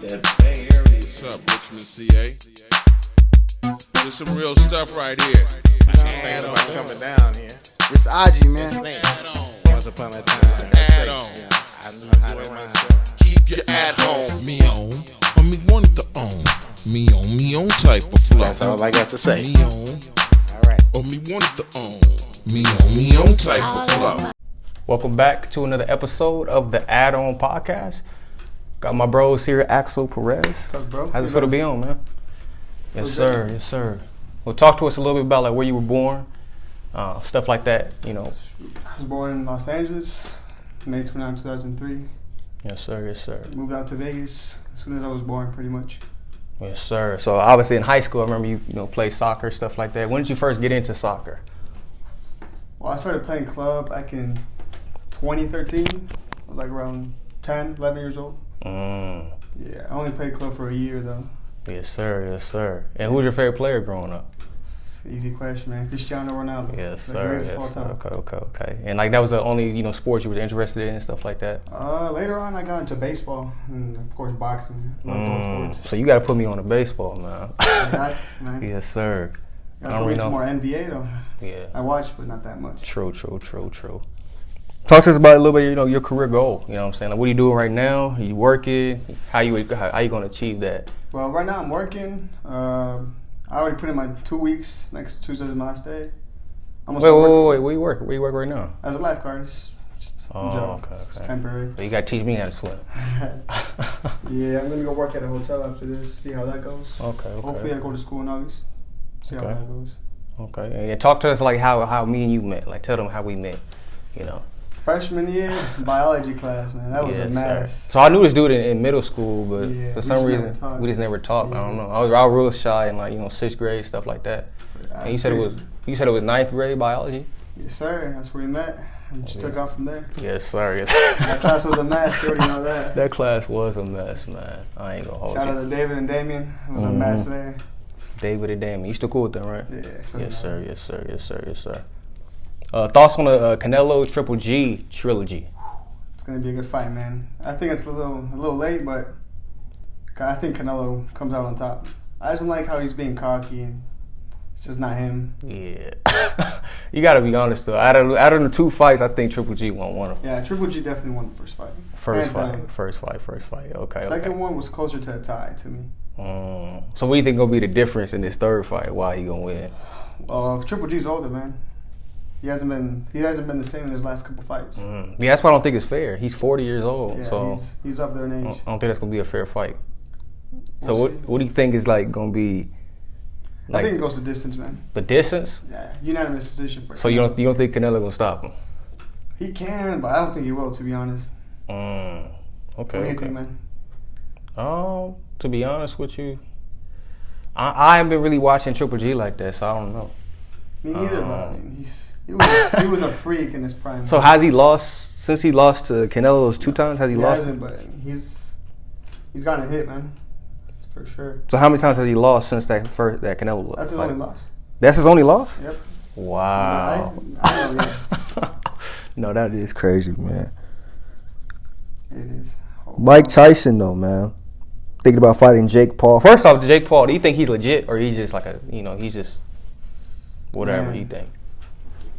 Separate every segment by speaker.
Speaker 1: That Bay Area. What's up, Richmond, CA? There's some real stuff right here.
Speaker 2: Add on coming down here.
Speaker 3: It's Aji, man.
Speaker 2: Once upon a time.
Speaker 1: Add on.
Speaker 2: I knew how to rhyme.
Speaker 1: Keep your at home. Me on. Or me want to own. Me on type of flow.
Speaker 2: That's all I got to say.
Speaker 1: Me on.
Speaker 2: All right.
Speaker 1: Or me want to own. Me on type of flow.
Speaker 4: Welcome back to another episode of the Add-On Podcast. Got my bros here, Axel Perez.
Speaker 3: What's up, bro?
Speaker 4: How's it feel to be on, man? Yes, sir. Yes, sir. Well, talk to us a little bit about like where you were born, stuff like that. You know.
Speaker 3: I was born in Los Angeles, May 29, 2003.
Speaker 4: Yes, sir. Yes, sir.
Speaker 3: Moved out to Vegas as soon as I was born, pretty much.
Speaker 4: Yes, sir. So obviously in high school, I remember you play soccer, stuff like that. When did you first get into soccer?
Speaker 3: Well, I started playing club back in 2013. I was like around 10, 11 years old. Yeah, I only played club for a year though.
Speaker 4: Yes, sir. Yes, sir. And who's your favorite player growing up?
Speaker 3: Easy question, man. Cristiano Ronaldo.
Speaker 4: Yes,
Speaker 3: the
Speaker 4: sir.
Speaker 3: greatest
Speaker 4: Yes,
Speaker 3: of all time.
Speaker 4: Okay. And like that was the only sport you were interested in and stuff like that.
Speaker 3: Later on, I got into baseball and of course boxing. Both sports.
Speaker 4: So you got to put me on the baseball, man.
Speaker 3: Yeah, man.
Speaker 4: Yes, sir.
Speaker 3: Got to put me into more NBA though.
Speaker 4: Yeah.
Speaker 3: I watch, but not that much.
Speaker 4: True. Talk to us about a little bit, your career goal. You know what I'm saying? Like, what are you doing right now? Are you working? How you going to achieve that?
Speaker 3: Well, right now I'm working. I already put in my 2 weeks. Next Tuesday's my last day.
Speaker 4: Wait. Where you work? Where you work right now?
Speaker 3: As a lifeguard. It's just a job.
Speaker 4: Okay.
Speaker 3: It's temporary.
Speaker 4: So you got to teach me how to swim.
Speaker 3: Yeah, I'm going to go work at a hotel after this, see how that goes.
Speaker 4: Okay.
Speaker 3: Hopefully I go to school in August. See how that goes.
Speaker 4: Okay. And talk to us like how me and you met. Like tell them how we met,
Speaker 3: Freshman year, biology class, man. That was a mess.
Speaker 4: Sir. So I knew this dude in middle school, but for some reason we just never talked.
Speaker 3: Yeah.
Speaker 4: I don't know. I was real shy in like 6th grade, stuff like that. And you said it was 9th grade biology?
Speaker 3: Yes, sir. That's where we met. And just took off from there.
Speaker 4: Yes, sir.
Speaker 3: That class was a mess. You already know that.
Speaker 4: That class was a mess, man. I ain't gonna hold
Speaker 3: Shout
Speaker 4: you.
Speaker 3: out to David and Damien. It was a mess there.
Speaker 4: David and Damien. You still cool with them, right?
Speaker 3: Yeah.
Speaker 4: Yes, sir. Thoughts on the Canelo Triple G trilogy?
Speaker 3: It's gonna be a good fight, man. I think it's a little late, but I think Canelo comes out on top. I just don't like how he's being cocky, and it's just not him.
Speaker 4: Yeah, you gotta be honest though. Out of the 2 fights, I think Triple G won one of them.
Speaker 3: Yeah, Triple G definitely won the first fight.
Speaker 4: First fight. Okay.
Speaker 3: Second one was closer to a tie to me.
Speaker 4: So what do you think gonna be the difference in this third fight? Why he gonna win?
Speaker 3: Triple G's older, man. He hasn't been the same in his last couple fights.
Speaker 4: Yeah, that's why I don't think it's fair. He's 40 years old,
Speaker 3: Yeah,
Speaker 4: so
Speaker 3: he's up there in age.
Speaker 4: I don't think that's gonna be a fair fight.
Speaker 3: We'll
Speaker 4: So
Speaker 3: see.
Speaker 4: what do you think is like gonna be?
Speaker 3: I think it goes to distance, man.
Speaker 4: The distance?
Speaker 3: Yeah, unanimous decision for.
Speaker 4: So you don't think Canelo gonna stop him?
Speaker 3: He can, but I don't think he will. To be honest.
Speaker 4: Okay.
Speaker 3: What do you think, man?
Speaker 4: To be honest with you, I haven't been really watching Triple G like that, so I don't know.
Speaker 3: Me neither, but I mean, he was a freak in his prime.
Speaker 4: So has he lost since he lost to Canelo those 2 times? Has he lost?
Speaker 3: Hasn't, but he's gotten a hit, man, for sure.
Speaker 4: So how many times has he lost since that Canelo lost?
Speaker 3: That's his only loss.
Speaker 4: That's his only loss?
Speaker 3: Yep.
Speaker 4: Wow.
Speaker 3: I know, yeah.
Speaker 4: No, that is crazy, man.
Speaker 3: It is.
Speaker 4: Mike Tyson, though, man. Thinking about fighting Jake Paul. First off, Jake Paul, do you think he's legit or he's just like he's just whatever you think?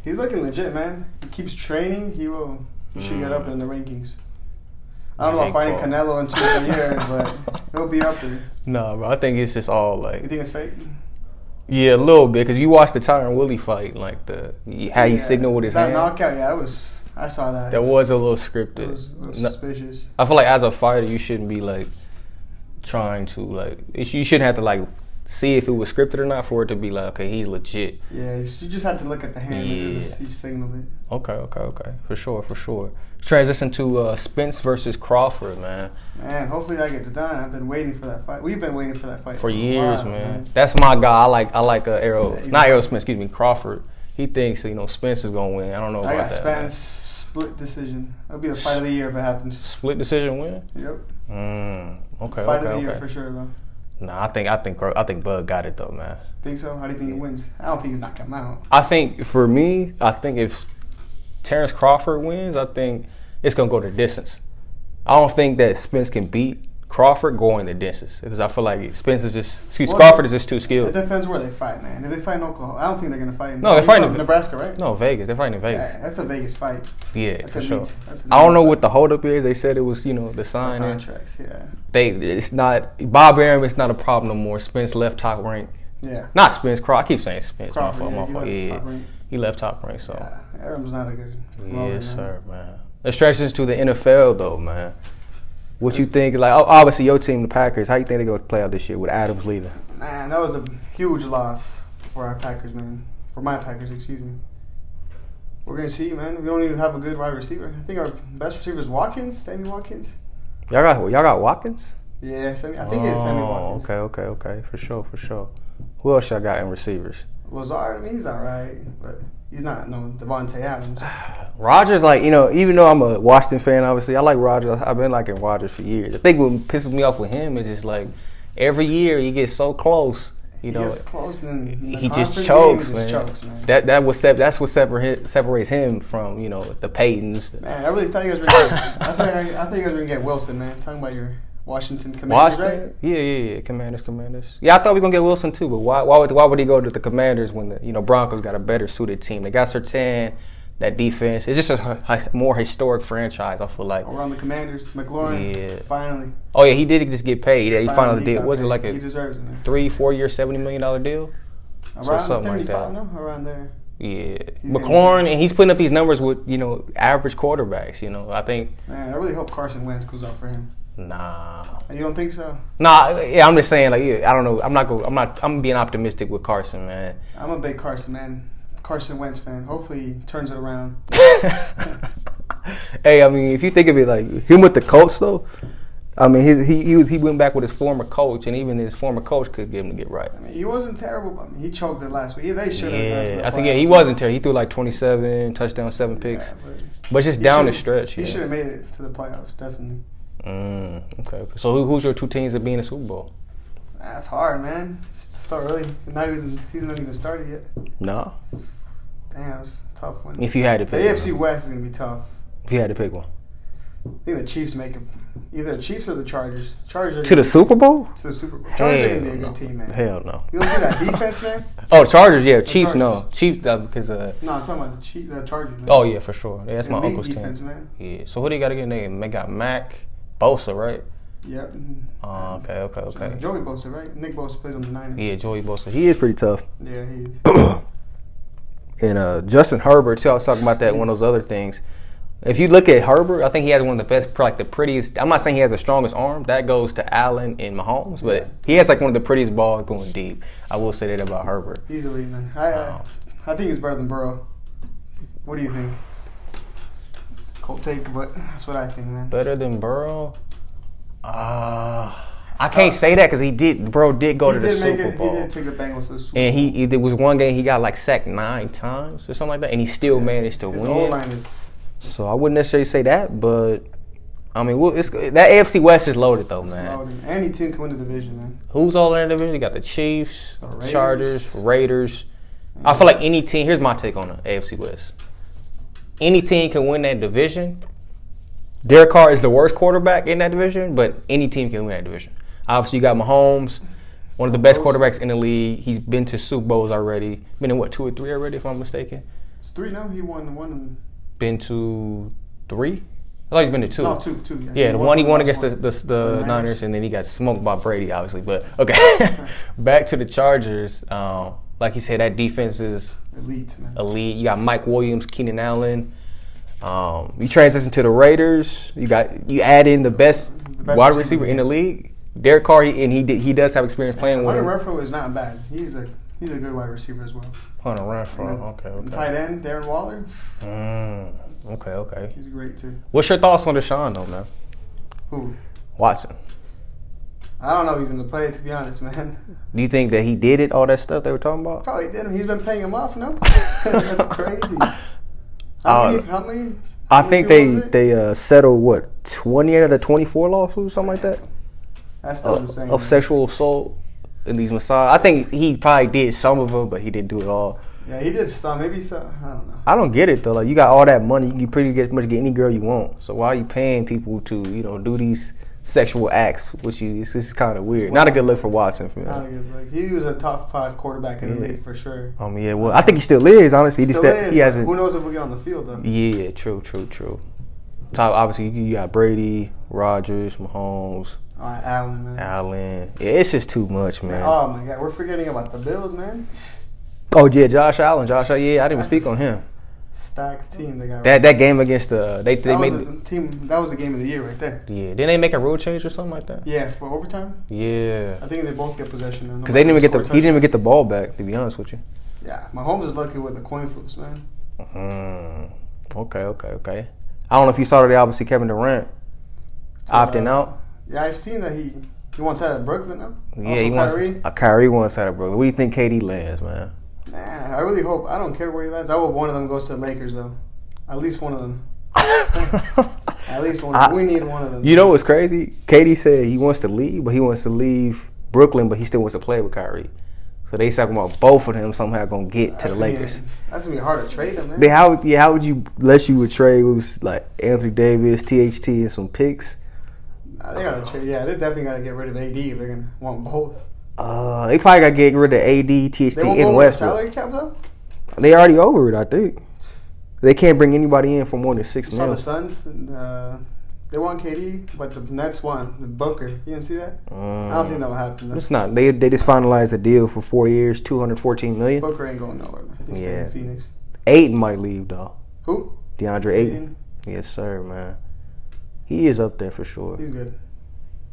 Speaker 3: He's looking legit, man. He keeps training. He should get up in the rankings. I don't know about fighting Canelo in 2 or 3 years, but he'll be up there.
Speaker 4: No, bro. I think it's just all like.
Speaker 3: You think it's fake?
Speaker 4: Yeah, a little bit, because you watched the Tyron Woodley fight, like how he signaled with his hand.
Speaker 3: That knockout, I saw that.
Speaker 4: That was a little scripted.
Speaker 3: It was suspicious.
Speaker 4: I feel like as a fighter, you shouldn't be like trying to you shouldn't have to like see if it was scripted or not for it to be like, okay, he's legit.
Speaker 3: Yeah, you just have to look at the hand because he signaled it.
Speaker 4: Okay. For sure. Transition to Spence versus Crawford, man.
Speaker 3: Man, hopefully that gets done. I've been waiting for that fight. We've been waiting for that fight
Speaker 4: for years,
Speaker 3: while,
Speaker 4: man. That's my guy. I like Errol Spence, excuse me, Crawford. He thinks Spence is gonna win. I don't know about that.
Speaker 3: I got Spence split decision. That'll be the fight of the year if it happens.
Speaker 4: Split decision win?
Speaker 3: Yep.
Speaker 4: Okay.
Speaker 3: Fight of the year for sure, though.
Speaker 4: Nah, I think Bud got it though, man.
Speaker 3: Think so? How do you think he wins? I don't think he's knocking him out.
Speaker 4: I think for me, if Terrence Crawford wins, I think it's gonna go to distance. I don't think that Spence can beat Crawford going the distance because I feel like Spence is just
Speaker 3: Well,
Speaker 4: Crawford is just too
Speaker 3: It
Speaker 4: skilled.
Speaker 3: depends where they fight, man. If they fight in Oklahoma, I don't think they're gonna fight.
Speaker 4: No, they're fighting in
Speaker 3: Nebraska, right?
Speaker 4: No, Vegas. They're fighting in Vegas.
Speaker 3: Yeah, that's a Vegas fight.
Speaker 4: Yeah,
Speaker 3: That's
Speaker 4: for
Speaker 3: elite.
Speaker 4: sure.
Speaker 3: That's
Speaker 4: I don't know
Speaker 3: elite
Speaker 4: what the holdup is. They said it was the
Speaker 3: fight.
Speaker 4: sign.
Speaker 3: Contracts, yeah.
Speaker 4: It's not Bob Arum. It's not a problem no more. Spence left top rank.
Speaker 3: Yeah.
Speaker 4: Not Spence. I keep saying Spence.
Speaker 3: Crawford,
Speaker 4: My fault.
Speaker 3: he left
Speaker 4: Yeah,
Speaker 3: top rank.
Speaker 4: he left top rank. So
Speaker 3: Yeah, Arum's not a good promoter,
Speaker 4: yes,
Speaker 3: man.
Speaker 4: sir, man. Let's transition to the NFL though, man. What you think? Like, obviously, your team, the Packers. How you think they're gonna play out this year with Adams leaving?
Speaker 3: Man, that was a huge loss for our Packers, man. For my Packers, excuse me. We're gonna see, man. We don't even have a good wide receiver. I think our best receiver is Watkins, Sammy Watkins.
Speaker 4: Y'all got Watkins?
Speaker 3: Yeah, Sammy. I think it's Sammy Watkins.
Speaker 4: Okay, for sure. Who else y'all got in receivers?
Speaker 3: Lazard, I mean, he's all right, but he's not no Devontae Adams.
Speaker 4: Rodgers, like, even though I'm a Washington fan, obviously, I like Rodgers. I've been liking Rodgers for years. I think what pisses me off with him is just like every year he gets so close.
Speaker 3: He gets close and then
Speaker 4: He just chokes, man.
Speaker 3: man.
Speaker 4: That's what separates him from the Paytons.
Speaker 3: Man, I really thought you guys were gonna I thought you guys were gonna get Wilson, man. Talking about your Washington Commanders, right?
Speaker 4: Yeah. Commanders. Yeah, I thought we were gonna get Wilson too, but why would he go to the Commanders when the Broncos got a better suited team? They got Surtain, that defense. It's just a more historic franchise. I feel like.
Speaker 3: Around the Commanders, McLaurin, finally.
Speaker 4: Oh yeah, he did just get paid. He finally did. Was it like
Speaker 3: he
Speaker 4: a
Speaker 3: deserves it, man.
Speaker 4: 3-4 year, $70 million deal?
Speaker 3: Around
Speaker 4: something like
Speaker 3: 75,
Speaker 4: that.
Speaker 3: no? Around there.
Speaker 4: Yeah,
Speaker 3: He's
Speaker 4: McLaurin, and he's putting up these numbers with average quarterbacks. I think.
Speaker 3: Man, I really hope Carson Wentz goes out for him.
Speaker 4: Nah.
Speaker 3: You don't think so?
Speaker 4: Nah, yeah, I'm just saying, I don't know. I'm being optimistic with Carson, man.
Speaker 3: I'm a big Carson Wentz fan. Hopefully he turns it around.
Speaker 4: Hey, I mean, if you think of it like him with the Colts, though, I mean, he went back with his former coach, and even his former coach could get him to get right.
Speaker 3: I mean, he wasn't terrible, but he choked it last week. They should have gone to the
Speaker 4: I think
Speaker 3: playoffs.
Speaker 4: he wasn't terrible. He threw like 27 touchdowns, 7 picks,
Speaker 3: Yeah,
Speaker 4: but just
Speaker 3: he
Speaker 4: down the
Speaker 3: should've-
Speaker 4: stretch.
Speaker 3: He
Speaker 4: Yeah.
Speaker 3: should have made it to the playoffs, definitely.
Speaker 4: Okay. So who's your two teams that be in the Super Bowl?
Speaker 3: That's hard, man. It's still early. The season hasn't even started yet.
Speaker 4: No.
Speaker 3: Damn, it's a tough one.
Speaker 4: If you had to
Speaker 3: The
Speaker 4: pick
Speaker 3: AFC
Speaker 4: one.
Speaker 3: West is gonna be tough.
Speaker 4: If you had to pick one.
Speaker 3: I think the Chiefs make it. Either the Chiefs or the Chargers. Chargers are
Speaker 4: To the Super Bowl?
Speaker 3: to the Super Bowl. Chargers are gonna be a
Speaker 4: Hell
Speaker 3: good team, man.
Speaker 4: no. Hell no.
Speaker 3: You don't see that defense, man?
Speaker 4: Oh, Chargers, yeah. Chiefs,
Speaker 3: Chargers.
Speaker 4: no. Chiefs, because
Speaker 3: No, I'm talking about the Chargers, man.
Speaker 4: oh yeah, for sure. Yeah, that's my
Speaker 3: Elite
Speaker 4: uncle's
Speaker 3: defense,
Speaker 4: team.
Speaker 3: man.
Speaker 4: Yeah. So who they got to get name? They got Mac, Bosa, right?
Speaker 3: Yep.
Speaker 4: Okay.
Speaker 3: Joey Bosa, right? Nick Bosa plays on the Niners.
Speaker 4: Yeah, Joey Bosa. He is pretty tough.
Speaker 3: Yeah, he is.
Speaker 4: And Justin Herbert too. I was talking about that one of those other things. If you look at Herbert, I think he has one of the best, like the prettiest. I'm not saying he has the strongest arm. That goes to Allen and Mahomes, but he has like one of the prettiest balls going deep. I will say that about Herbert.
Speaker 3: He's elite, man. I think he's better than Burrow. What do you think? Cold take, but that's what I think, man.
Speaker 4: Better than Burrow? I can't say that because Burrow did go to the Super Bowl.
Speaker 3: He did take the Bengals to the Super Bowl.
Speaker 4: And there was one game he got like sacked 9 times or something like that, and he still managed to
Speaker 3: His
Speaker 4: win.
Speaker 3: O-line is.
Speaker 4: So I wouldn't necessarily say that, but I mean, that AFC West is loaded though, man.
Speaker 3: Loaded. Any team can win the division, man.
Speaker 4: Who's all in the division? You got the Chiefs,
Speaker 3: The Raiders.
Speaker 4: Chargers, Raiders. I feel like any team. Here's my take on the AFC West. Any team can win that division. Derek Carr is the worst quarterback in that division, but any team can win that division. Obviously, you got Mahomes, one of the best quarterbacks in the league. He's been to Super Bowls already. Been in 2 or 3 already, if I'm mistaken.
Speaker 3: It's 3 now. He won one.
Speaker 4: Been to 3? I thought he's been to 2.
Speaker 3: No, 2.
Speaker 4: Yeah, the one he won against
Speaker 3: last one.
Speaker 4: the Niners, and then he got smoked by Brady, obviously. But okay, back to the Chargers. Like you said, that defense is
Speaker 3: Elite, man.
Speaker 4: elite. You got Mike Williams, Keenan Allen. You transition to the Raiders. You add in the best wide receiver in the league, Derek Carr, and he does have experience playing with
Speaker 3: Hunter
Speaker 4: him.
Speaker 3: Renfrow is not bad. He's a good wide receiver as well.
Speaker 4: Hunter Renfrow.
Speaker 3: And tight end Darren Waller.
Speaker 4: Okay.
Speaker 3: He's great too.
Speaker 4: What's your thoughts on Deshaun though, man?
Speaker 3: Who?
Speaker 4: Watson.
Speaker 3: I don't know if he's gonna play, to be honest, man.
Speaker 4: Do you think that he did it? All that stuff they were talking about?
Speaker 3: Probably didn't. He's been paying him off, no? That's crazy. How many?
Speaker 4: I think they settled 20 out of the 24 lawsuits, something like that.
Speaker 3: That's still insane.
Speaker 4: Of sexual assault and these massage. I think he probably did some of them, but he didn't do it all.
Speaker 3: Yeah, he did some. Maybe some. I don't know.
Speaker 4: I don't get it though. Like you got all that money, you can pretty much get any girl you want. So why are you paying people to do these sexual acts, which is kind of weird. Not a good look for Watson. For me.
Speaker 3: Not a good look. He was a top 5 quarterback in the league for sure.
Speaker 4: Yeah, well, I think he still is. Honestly, he hasn't.
Speaker 3: Who knows if we get on the field though?
Speaker 4: Yeah, true. Top, obviously, you got Brady, Rodgers, Mahomes,
Speaker 3: Allen, man.
Speaker 4: Allen. Yeah, it's just too much, man.
Speaker 3: Oh my God, we're forgetting about the Bills, man.
Speaker 4: Oh yeah, Josh Allen. Yeah, I didn't even speak on him.
Speaker 3: Stacked team they got.
Speaker 4: That game against the they
Speaker 3: that
Speaker 4: made
Speaker 3: was a team. That was the game of the year right there.
Speaker 4: Yeah, didn't they make a rule change or something like that?
Speaker 3: Yeah, for overtime.
Speaker 4: Yeah,
Speaker 3: I think they both get possession.
Speaker 4: because they didn't even he didn't even get the ball back. To be honest with you.
Speaker 3: Yeah, Mahomes is lucky with the coin flips, man.
Speaker 4: Okay. I don't know if you saw today. Obviously, Kevin Durant opting out.
Speaker 3: Yeah, I've seen that he wants out of Brooklyn now.
Speaker 4: Yeah,
Speaker 3: also
Speaker 4: he wants
Speaker 3: Kyrie.
Speaker 4: Kyrie wants out of Brooklyn. What do you think KD lands, man?
Speaker 3: Man, I really hope. I don't care where he lands. I hope one of them goes to the Lakers though. At least one of them. At least one of them. We need one of them.
Speaker 4: You know what's crazy? KD said he wants to leave, but he wants to leave Brooklyn, but he still wants to play with Kyrie. So they talking about both of them somehow gonna get to the Lakers.
Speaker 3: That's gonna be hard to trade them, man.
Speaker 4: Then how would you, unless you would trade, it was like Anthony Davis, THT, and some picks?
Speaker 3: They gotta trade. Yeah, they definitely gotta get rid of AD if they're gonna want both.
Speaker 4: They probably gotta get rid of AD, THT,
Speaker 3: They won't
Speaker 4: and
Speaker 3: go
Speaker 4: Westbrook.
Speaker 3: salary cap though.
Speaker 4: They already over it, I think. They can't bring anybody in for more than $6
Speaker 3: Saw
Speaker 4: million.
Speaker 3: the Suns. They want KD, but the Nets want Booker. You didn't see that? I don't think that will happen. Though.
Speaker 4: It's not. They just finalized a deal for 4 years, $214 million.
Speaker 3: Booker ain't going nowhere, man. He's staying in Phoenix.
Speaker 4: Aiden might leave though.
Speaker 3: Who?
Speaker 4: DeAndre Ayton. Yes, sir, man. He is up there for sure.
Speaker 3: He's good.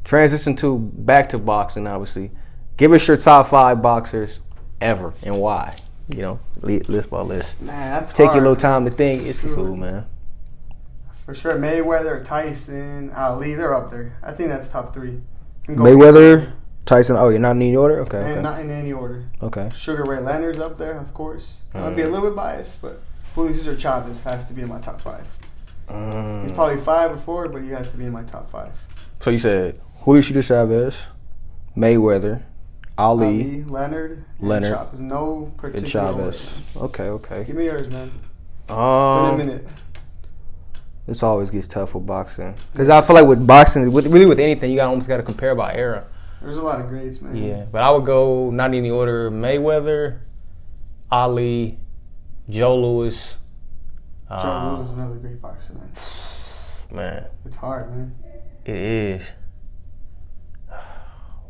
Speaker 4: Transition back to boxing, obviously. Give us your top 5 boxers ever and why. You know, list by list.
Speaker 3: Man, that's
Speaker 4: Take
Speaker 3: hard,
Speaker 4: your little
Speaker 3: man.
Speaker 4: time to think. It's cool, man.
Speaker 3: For sure, Mayweather, Tyson, Ali, they're up there. I think that's top 3.
Speaker 4: Mayweather, Tyson. Oh, you're not in any order? Okay.
Speaker 3: Not in any order.
Speaker 4: Okay.
Speaker 3: Sugar Ray Leonard's up there, of course. I'd be a little bit biased, but Julio Cesar Chavez has to be in my top 5. He's probably 5 or 4, but he has to be in my top 5.
Speaker 4: So you said Julio Cesar Chavez, Mayweather, Ali,
Speaker 3: Leonard,
Speaker 4: and
Speaker 3: Chavez. No particular
Speaker 4: Chavez.
Speaker 3: order.
Speaker 4: Okay.
Speaker 3: Give me yours, man. It's been a minute.
Speaker 4: This always gets tough with boxing because I feel like with boxing, with anything, you almost got to compare by era.
Speaker 3: There's a lot of grades, man.
Speaker 4: Yeah, but I would go not in any order: Mayweather, Ali, Joe Louis.
Speaker 3: Joe Louis is another great boxer, man.
Speaker 4: Man,
Speaker 3: It's hard, man.
Speaker 4: it is.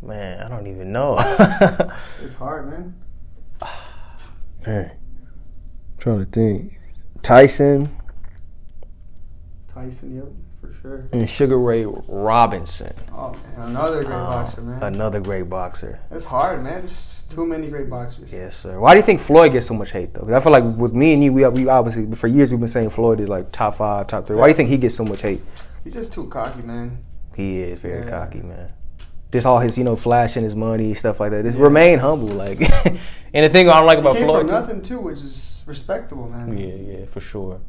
Speaker 4: Man, I don't even know.
Speaker 3: It's hard, man.
Speaker 4: Man, trying to think. Tyson
Speaker 3: Yep, for sure.
Speaker 4: and Sugar Ray Robinson.
Speaker 3: Oh, man, another great boxer, man.
Speaker 4: Another great boxer.
Speaker 3: It's hard, man. There's just too many great boxers.
Speaker 4: Yes, sir. Why do you think Floyd gets so much hate, though? 'Cause I feel like with me and you, we obviously, for years, we've been saying Floyd is like top 5, top 3. Why do you think he gets so much hate?
Speaker 3: He's just too cocky, man.
Speaker 4: He is very cocky, man. Just all his, flashing his money, stuff like that. Just remain humble, like. And the thing I don't like about
Speaker 3: He came
Speaker 4: Floyd,
Speaker 3: from nothing, too, which is respectable, man.
Speaker 4: Yeah, for sure.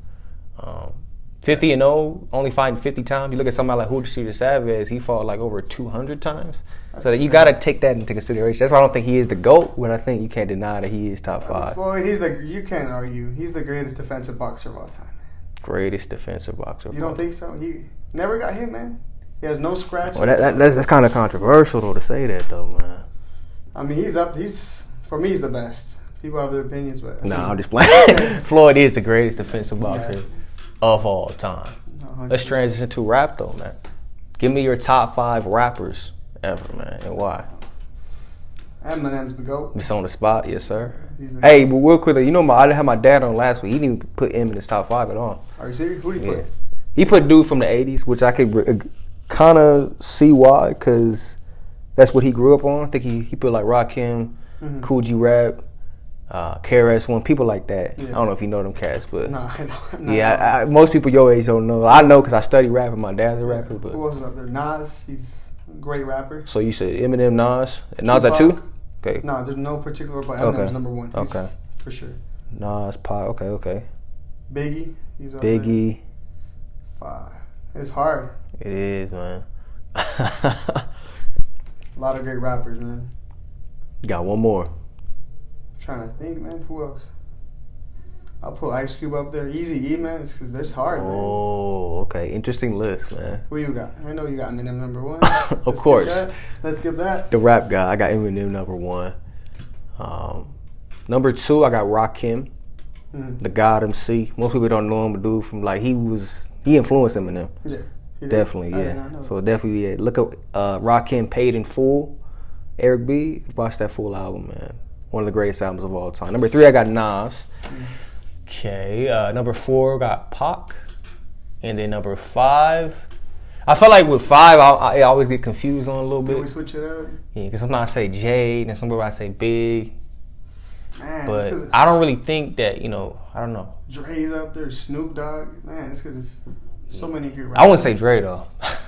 Speaker 4: 50-0, only fighting 50 times. You look at somebody like Julio Cesar Chavez, he fought like over 200 times. So you got to take that into consideration. That's why I don't think he is the GOAT, but I think you can't deny that he is top 5.
Speaker 3: Floyd, you can't argue. He's the greatest defensive boxer of all time.
Speaker 4: Greatest defensive boxer.
Speaker 3: You don't think so? He never got hit, man. He has no scratches.
Speaker 4: Well, that's kind of controversial, though, to say that, though, man.
Speaker 3: I mean, for me, he's the best. People have their opinions, but
Speaker 4: No, I'm just playing. Floyd is the greatest defensive boxer of all time.
Speaker 3: 100%.
Speaker 4: Let's transition to rap, though, man. Give me your top 5 rappers ever, man, and why.
Speaker 3: Eminem's the GOAT.
Speaker 4: It's on the spot, yes, sir.
Speaker 3: He's the
Speaker 4: Hey, but real quickly, I had my dad on last week. He didn't even put him in his top 5 at all.
Speaker 3: Are you serious? Who do you
Speaker 4: Yeah.
Speaker 3: put?
Speaker 4: He put dude from the 80s, which I could kind of see why, because that's what he grew up on. I think he put like Rakim, Cool G Rap, KRS-One, people like that.
Speaker 3: Yeah.
Speaker 4: I don't know if you know them cats, but
Speaker 3: No, I don't. No,
Speaker 4: yeah, most people your age don't know. I know because I study rap and my dad's a rapper. But
Speaker 3: Who else is up there? Nas, he's a great rapper.
Speaker 4: so you said Eminem, Nas, and Nas at 2? Okay,
Speaker 3: No, there's no particular, but Eminem's
Speaker 4: Okay.
Speaker 3: number 1. He's
Speaker 4: Okay.
Speaker 3: For sure.
Speaker 4: Nas, Pac. Okay.
Speaker 3: Biggie, he's up there.
Speaker 4: Biggie.
Speaker 3: 5. It's hard.
Speaker 4: It is, man.
Speaker 3: A lot of great rappers, man.
Speaker 4: Got one more.
Speaker 3: Trying to think, man. Who else? I'll put Ice Cube up there. Easy E, man. It's because there's hard, man.
Speaker 4: Oh, okay. Interesting list, man.
Speaker 3: Who you got? I know you got Eminem number one.
Speaker 4: Of course.
Speaker 3: Let's skip that.
Speaker 4: The rap guy. I got Eminem number one. Number two, I got Rakim, the God MC. Most people don't know him, but dude from like he influenced Eminem.
Speaker 3: Yeah.
Speaker 4: Definitely, yeah. So definitely, yeah. Look up Rakim Paid in Full. Eric B. Watch that full album, man. One of the greatest albums of all time. Number three, I got Nas. Okay. Number four, got Pac. And then number five, I feel like with five, I always get confused on a little bit.
Speaker 3: Can we switch it up?
Speaker 4: Yeah, because sometimes I say Jay, and somewhere I say Big.
Speaker 3: Man,
Speaker 4: But I don't really think that, I don't know.
Speaker 3: Dre's up there, Snoop Dogg. Man, it's because it's so many good rappers.
Speaker 4: I wouldn't say Dre, though.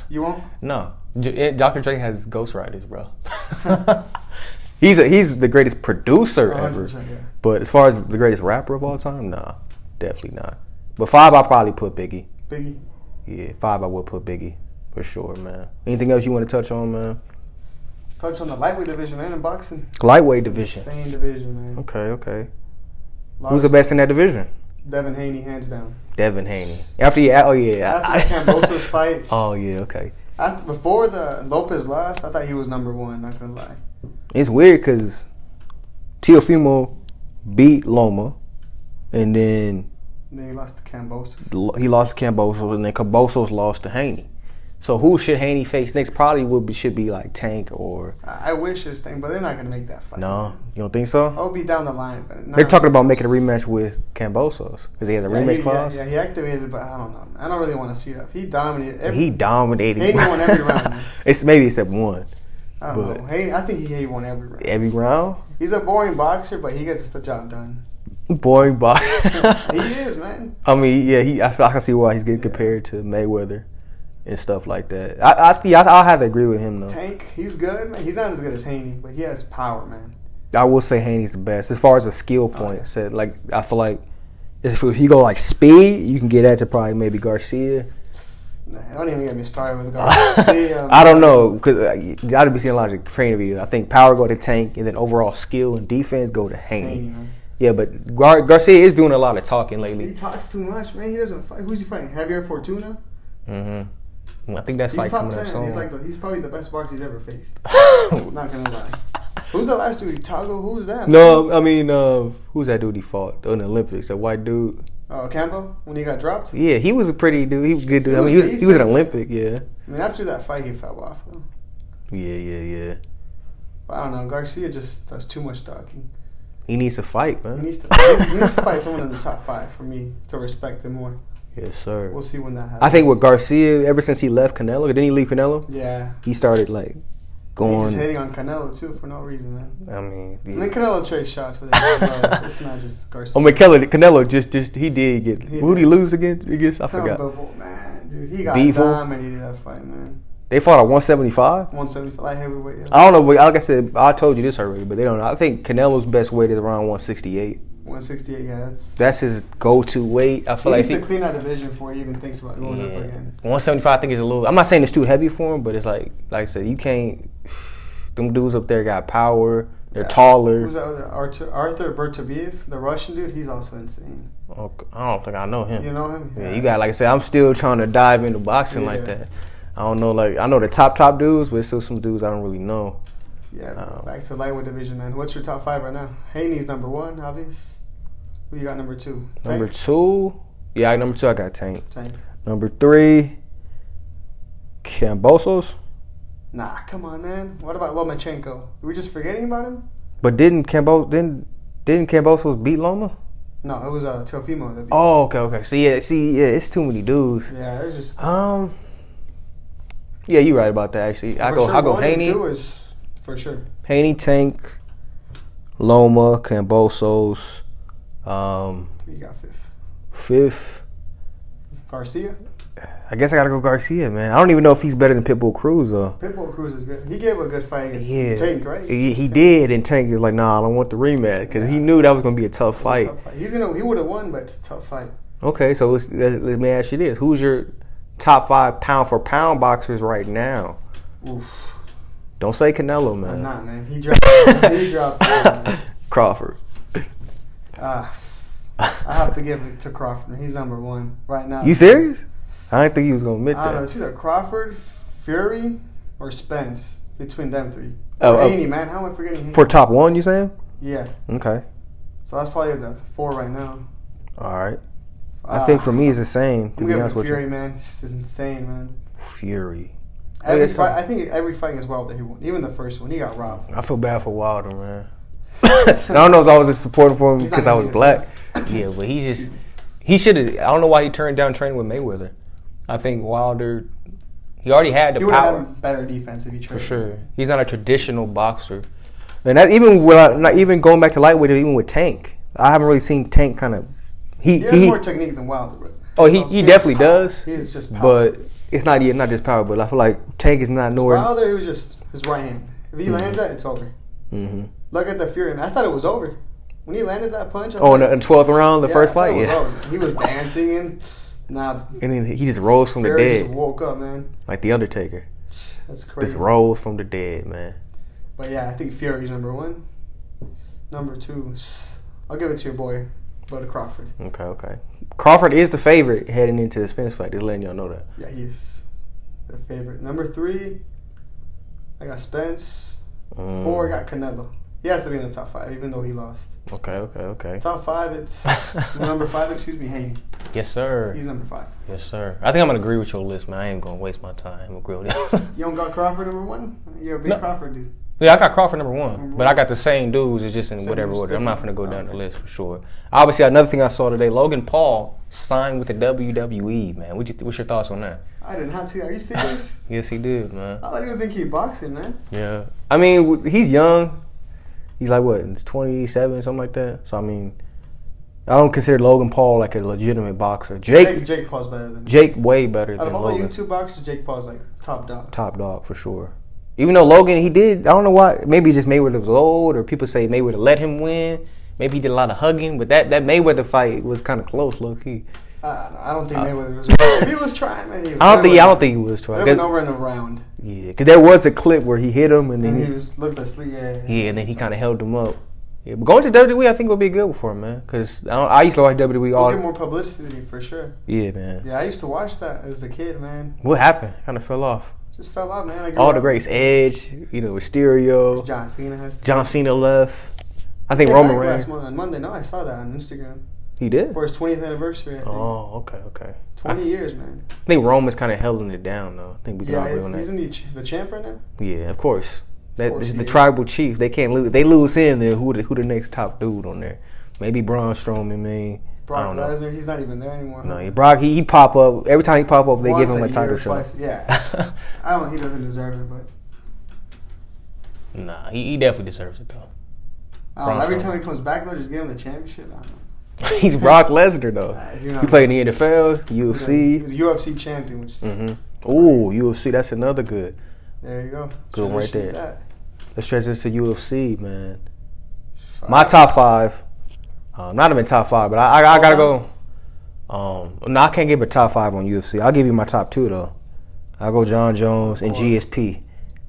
Speaker 3: You won't?
Speaker 4: No. Dr. Dre has ghostwriters, bro. He's the greatest producer ever.
Speaker 3: Yeah.
Speaker 4: But as far as the greatest rapper of all time, nah, definitely not. But five, I'll probably put Biggie.
Speaker 3: Biggie?
Speaker 4: Yeah, five, I would put Biggie. For sure, man. Anything else you want to touch on, man?
Speaker 3: Touch on the lightweight division, man, in boxing.
Speaker 4: Lightweight division.
Speaker 3: Same division, man.
Speaker 4: Okay. Who's the best in that division?
Speaker 3: Devin Haney, hands down.
Speaker 4: Devin Haney. After the
Speaker 3: Cambosa's fight.
Speaker 4: Oh, yeah, okay.
Speaker 3: Before the Lopez lost, I thought he was number one, not going to lie.
Speaker 4: It's weird because Teofimo beat Loma, and then
Speaker 3: he lost to Cambosos.
Speaker 4: He lost to Cambosos, and then Cambosos lost to Haney. So who should Haney face next? Probably should be like Tank or.
Speaker 3: I wish it's Tank, but they're not gonna make that fight.
Speaker 4: No, you don't think so?
Speaker 3: I'll be down the line, but
Speaker 4: they're talking about making a rematch with Cambosos because he has a rematch clause.
Speaker 3: Yeah, he activated, but I don't know. I don't really want to see that. He dominated.
Speaker 4: He dominated.
Speaker 3: Haney won every round. Man.
Speaker 4: It's maybe except one.
Speaker 3: I don't know. Haney, I think he won every round.
Speaker 4: Every round?
Speaker 3: He's a boring boxer, but he gets the job done.
Speaker 4: Boring boxer.
Speaker 3: He is, man.
Speaker 4: I mean, yeah, I can see why he's getting compared to Mayweather and stuff like that. I'll have to agree with him though.
Speaker 3: Tank, he's good, man. He's not as good as Haney, but he has power, man.
Speaker 4: I will say Haney's the best as far as a skill point. Said like I feel like if you go like speed, you can get that to probably maybe Garcia.
Speaker 3: Nah, don't even get me started with Garcia.
Speaker 4: I don't know because I'd be seeing a lot of training videos. I think power go to Tank, and then overall skill and defense go to Haney. Yeah, but Garcia is doing a lot of talking lately.
Speaker 3: He talks too much, man. He doesn't fight. Who's he fighting? Javier Fortuna.
Speaker 4: I think that's like coming up soon.
Speaker 3: He's probably the best boxer he's ever faced. Not gonna lie. Who's the last dude? Tago? Who's that?
Speaker 4: No, man? I mean, who's that dude he fought in the Olympics? That white dude.
Speaker 3: Cambo when he got dropped.
Speaker 4: Yeah, he was a pretty dude. He was a good dude. He was an Olympic. Yeah.
Speaker 3: I mean, after that fight, he fell off though.
Speaker 4: Yeah.
Speaker 3: But I don't know. Garcia just does too much talking.
Speaker 4: He needs to fight, man.
Speaker 3: He needs to fight someone in the top 5 for me to respect him more.
Speaker 4: Yes, sir.
Speaker 3: We'll see when that happens.
Speaker 4: I think with Garcia, ever since he left Canelo, didn't he leave Canelo?
Speaker 3: Yeah.
Speaker 4: He started like going.
Speaker 3: He's just hating on Canelo too for no reason, man.
Speaker 4: I mean,
Speaker 3: yeah. Canelo trades shots with him. It's not just Garcia.
Speaker 4: Oh, Canelo just he did get. Who did he lose against? I forgot.
Speaker 3: Man, dude, he got
Speaker 4: Beevil.
Speaker 3: dominated that fight, man.
Speaker 4: They fought at 175.
Speaker 3: 175, like heavyweight. Yeah.
Speaker 4: I don't know. Like I said, I told you this already, but they don't know. I think Canelo's best weight is around 168.
Speaker 3: 168, yeah,
Speaker 4: that's his go-to weight. I feel
Speaker 3: he needs to clean that division before he even thinks about going up again.
Speaker 4: 175, I think is a little. I'm not saying it's too heavy for him, but it's like I said, you can't. Them dudes up there got power. They're taller.
Speaker 3: Who's that other Arthur Bertabiev, the Russian dude? He's also insane.
Speaker 4: Okay. I don't think I know him.
Speaker 3: You know him?
Speaker 4: Yeah, you got like I said. I'm still trying to dive into boxing like that. I don't know. Like I know the top dudes, but still some dudes I don't really know.
Speaker 3: Yeah. Back to lightweight division, man. What's your top 5 right now? Haney's number 1, obvious. Who you got number 2? Tank?
Speaker 4: Number 2, yeah, number 2 I got Tank.
Speaker 3: Tank.
Speaker 4: Number 3, Cambosos.
Speaker 3: Nah, come on, man. What about Lomachenko? Are we just forgetting about him?
Speaker 4: But didn't Cambosos beat Loma?
Speaker 3: No, it was Teofimo that beat.
Speaker 4: Oh, okay. See, it's too many dudes.
Speaker 3: Yeah, there's just.
Speaker 4: Yeah, you're right about that. Actually, I go Haney.
Speaker 3: 2 is for sure.
Speaker 4: Haney, Tank, Loma, Cambosos.
Speaker 3: You got
Speaker 4: 5th.
Speaker 3: Garcia.
Speaker 4: I guess I gotta go Garcia, man. I don't even know if he's better than Pitbull Cruz though.
Speaker 3: Pitbull Cruz is good. He gave a good fight against Tank, right?
Speaker 4: He did, and Tank was like, "Nah, I don't want the rematch," because he knew that was gonna be a tough fight.
Speaker 3: He would have won, but it's a tough fight.
Speaker 4: Okay, so let me ask you this: who's your top 5 pound for pound boxers right now?
Speaker 3: Oof.
Speaker 4: Don't say Canelo, man.
Speaker 3: I'm not, man. He dropped.
Speaker 4: Crawford.
Speaker 3: I have to give it to Crawford. He's number one right now.
Speaker 4: You serious? I didn't think he was gonna admit
Speaker 3: I don't know.
Speaker 4: that.
Speaker 3: It's either Crawford, Fury, or Spence. Between them three.
Speaker 4: Oh,
Speaker 3: Haney, man. How am I forgetting Haney?
Speaker 4: For top one, you saying?
Speaker 3: Yeah.
Speaker 4: Okay.
Speaker 3: So that's probably the 4 right now.
Speaker 4: All right. I think for me it's the same.
Speaker 3: I'm giving Fury, man. It's just insane, man.
Speaker 4: Fury.
Speaker 3: Every fight, I think every fight is Wilder he won. Even the first one, he got robbed.
Speaker 4: I feel bad for Wilder, man. I don't know if I was just supporting for him
Speaker 3: He's
Speaker 4: because
Speaker 3: not
Speaker 4: I was
Speaker 3: gonna
Speaker 4: black. Yeah, but he should have. I don't know why he turned down training with Mayweather. I think Wilder, he already had the
Speaker 3: He would
Speaker 4: power.
Speaker 3: have better defense if he trained.
Speaker 4: For sure. He's not a traditional boxer. And that even not even going back to lightweight, even with Tank, I haven't really seen Tank kind of.
Speaker 3: He has more technique than Wilder. But
Speaker 4: he definitely does.
Speaker 3: He is just power.
Speaker 4: But it's not just power. But I feel like Tank is not nowhere.
Speaker 3: Wilder, it was just his right hand. If he lands that, it's over.
Speaker 4: Mm-hmm.
Speaker 3: Look at the Fury, man. I thought it was over when he landed that punch.
Speaker 4: In the 12th round, the first fight,
Speaker 3: it was over. He was dancing and
Speaker 4: then he just rose from the
Speaker 3: Fury
Speaker 4: dead,
Speaker 3: just woke up, man.
Speaker 4: like the Undertaker.
Speaker 3: That's crazy.
Speaker 4: Just rose from the dead, man.
Speaker 3: But yeah, I think Fury's number one. Number 2, I'll give it to your boy, Bud Crawford.
Speaker 4: Okay. Crawford is the favorite heading into the Spence fight. Just letting y'all know that.
Speaker 3: Yeah, he's the favorite. Number 3, I got Spence. 4, I got Canelo. He has to be in the top 5, even though he lost.
Speaker 4: Okay.
Speaker 3: Top 5, it's number 5. Excuse me, Haney.
Speaker 4: Yes, sir.
Speaker 3: He's number 5.
Speaker 4: Yes, sir. I think I'm gonna agree with your list, man. I ain't gonna waste my time. I'm gonna agree with it.
Speaker 3: You don't got Crawford number 1? You're a big Crawford dude.
Speaker 4: Yeah, I got Crawford number 1, but I got the same dudes. It's just in whatever order. I'm not gonna go down the list for sure. Obviously, another thing I saw today: Logan Paul signed with the WWE. Man, what's your thoughts on that?
Speaker 3: I didn't have to. Are you serious?
Speaker 4: Yes, he did, man.
Speaker 3: I thought he was in kickboxing, man.
Speaker 4: Yeah, I mean, he's young. He's like what, 27, something like that. So I mean, I don't consider Logan Paul like a legitimate boxer.
Speaker 3: Jake Paul's better than
Speaker 4: Jake way better
Speaker 3: out
Speaker 4: than
Speaker 3: of all
Speaker 4: Logan.
Speaker 3: the YouTube boxers, Jake Paul's like top dog.
Speaker 4: Top dog for sure. Even though Logan, I don't know why. Maybe just Mayweather was old, or people say Mayweather let him win. Maybe he did a lot of hugging, but that Mayweather fight was kind of close, low key.
Speaker 3: I don't think Mayweather was. If he was trying, man, he was.
Speaker 4: I don't think he was trying.
Speaker 3: It went over in a round.
Speaker 4: Yeah, because there was a clip where he hit him, and then
Speaker 3: he was looked asleep. Yeah,
Speaker 4: and then he kind of held him up. Yeah, but going to WWE, I think would be good for him, man. Because I used to watch WWE all.
Speaker 3: Get more publicity for sure.
Speaker 4: Yeah, man.
Speaker 3: Yeah, I used to watch that as a kid, man.
Speaker 4: What happened? Kind of fell off.
Speaker 3: Just fell out, man.
Speaker 4: All the greats, Edge, Mysterio. John Cena left. I think Roman Reigns.
Speaker 3: On Monday, no, I saw that on Instagram.
Speaker 4: He did?
Speaker 3: For his 20th anniversary, I think.
Speaker 4: Oh, okay.
Speaker 3: 20 years, man.
Speaker 4: I think Roman's kind of holding it down, though. I think we can all agree on that.
Speaker 3: Isn't he the champ right now?
Speaker 4: Yeah, of course. The tribal chief. They can't lose. They lose in there. Who the next top dude on there? Maybe Braun Strowman, man.
Speaker 3: Brock Lesnar, he's not even there anymore.
Speaker 4: No, Brock, he pop up. Every time he pop up, they give him a title shot.
Speaker 3: Yeah. He doesn't deserve it, but.
Speaker 4: Nah, he definitely deserves it, though.
Speaker 3: Every time he comes back, though, just give him the championship. I don't know.
Speaker 4: He's Brock Lesnar, though. He played in the NFL, UFC.
Speaker 3: He's a UFC champion, which is.
Speaker 4: Ooh, UFC, that's another good.
Speaker 3: There you go.
Speaker 4: Good one right there. Let's transition to UFC, man. My top 5. Not even top 5, but I gotta go. No, I can't give a top 5 on UFC. I'll give you my top 2 though. I'll go John Jones and GSP.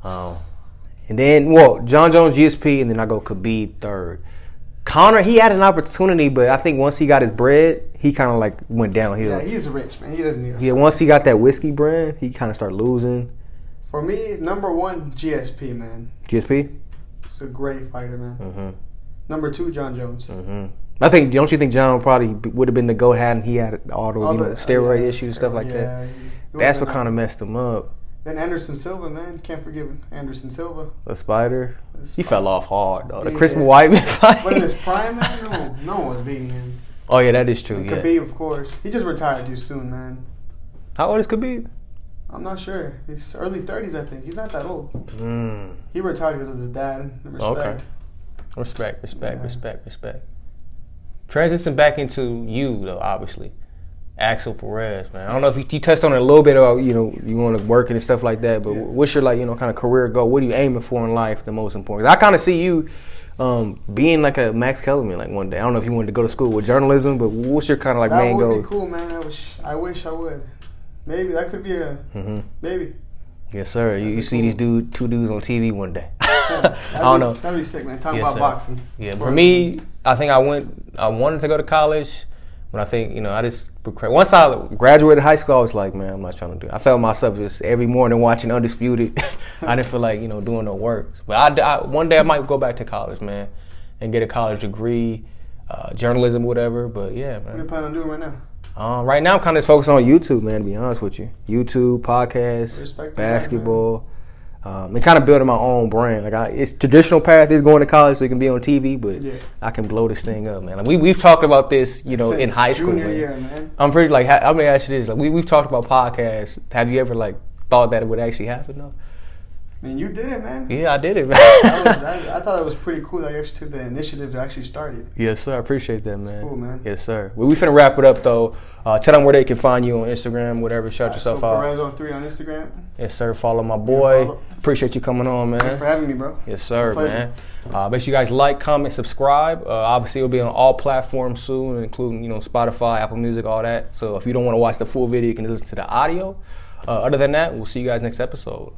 Speaker 4: And then John Jones, GSP, and then I go Khabib third. Conor, he had an opportunity, but I think once he got his bread, he kind of like went downhill.
Speaker 3: Yeah, he's rich, man. He doesn't need.
Speaker 4: Yeah, once he got that whiskey brand, he kind of started losing.
Speaker 3: For me, number 1, GSP, man.
Speaker 4: GSP?
Speaker 3: He's a great fighter, man. Number 2, John Jones.
Speaker 4: Don't you think John probably would have been the go had and he had all those steroid issues, stuff like that? That's what kind of messed him up.
Speaker 3: Then Anderson Silva, man. Can't forgive him. Anderson Silva.
Speaker 4: The Spider. He fell off hard, though. The Chris Whiteman fight.
Speaker 3: But in his prime, man, no one was beating him.
Speaker 4: Oh, yeah, that is true,
Speaker 3: and Khabib, of course. He just retired too soon, man.
Speaker 4: How old is Khabib?
Speaker 3: I'm not sure. He's early 30s, I think. He's not that old. He retired because of his dad. Respect.
Speaker 4: Okay. Respect. Transition back into you, though, obviously. Axel Perez, man. I don't know if you touched on it a little bit about, you want to work and stuff like that, but what's your, kind of career goal? What are you aiming for in life, the most important? I kind of see you being like a Max Kellerman, like one day. I don't know if you wanted to go to school with journalism, but what's your kind of main goal?
Speaker 3: That would be cool, man. I wish I would. Maybe that could be maybe.
Speaker 4: Yes, sir. You see these two dudes on TV one day.
Speaker 3: I don't know. That'd be sick, man. Talking about boxing.
Speaker 4: Yeah, for me, I think I wanted to go to college. But I think, I just once I graduated high school, I was like, man, I'm not trying to do it. I felt myself just every morning watching Undisputed. I didn't feel like, doing no work. But one day I might go back to college, man, and get a college degree, journalism, whatever. But yeah, man.
Speaker 3: What are you planning on doing right now?
Speaker 4: Right now I'm kind of focused on YouTube, man, to be honest with you. YouTube, podcasts,
Speaker 3: Respect
Speaker 4: basketball. And kind of building my own brand. Like it's traditional path is going to college so you can be on TV, but I can blow this thing up, man. Like we've talked about this,
Speaker 3: Since
Speaker 4: in high school.
Speaker 3: Junior year, man.
Speaker 4: I'm pretty like I'm gonna ask you this. Like we've talked about podcasts. Have you ever like thought that it would actually happen though?
Speaker 3: I mean, you did it, man.
Speaker 4: Yeah, I did it, man.
Speaker 3: I thought it was pretty cool that you actually took the initiative to actually start it.
Speaker 4: Yes, sir. I appreciate that, man.
Speaker 3: It's cool, man.
Speaker 4: Yes, sir. Well, we finna wrap it up though. Tell them where they can find you on Instagram, whatever. Shout yourself out.
Speaker 3: Perez03 on Instagram.
Speaker 4: Yes, sir. Follow my boy. Appreciate you coming on, man.
Speaker 3: Thanks for having me, bro.
Speaker 4: Yes, sir, man. Make sure you guys like, comment, subscribe. Obviously, it'll be on all platforms soon, including Spotify, Apple Music, all that. So if you don't want to watch the full video, you can listen to the audio. Other than that, we'll see you guys next episode.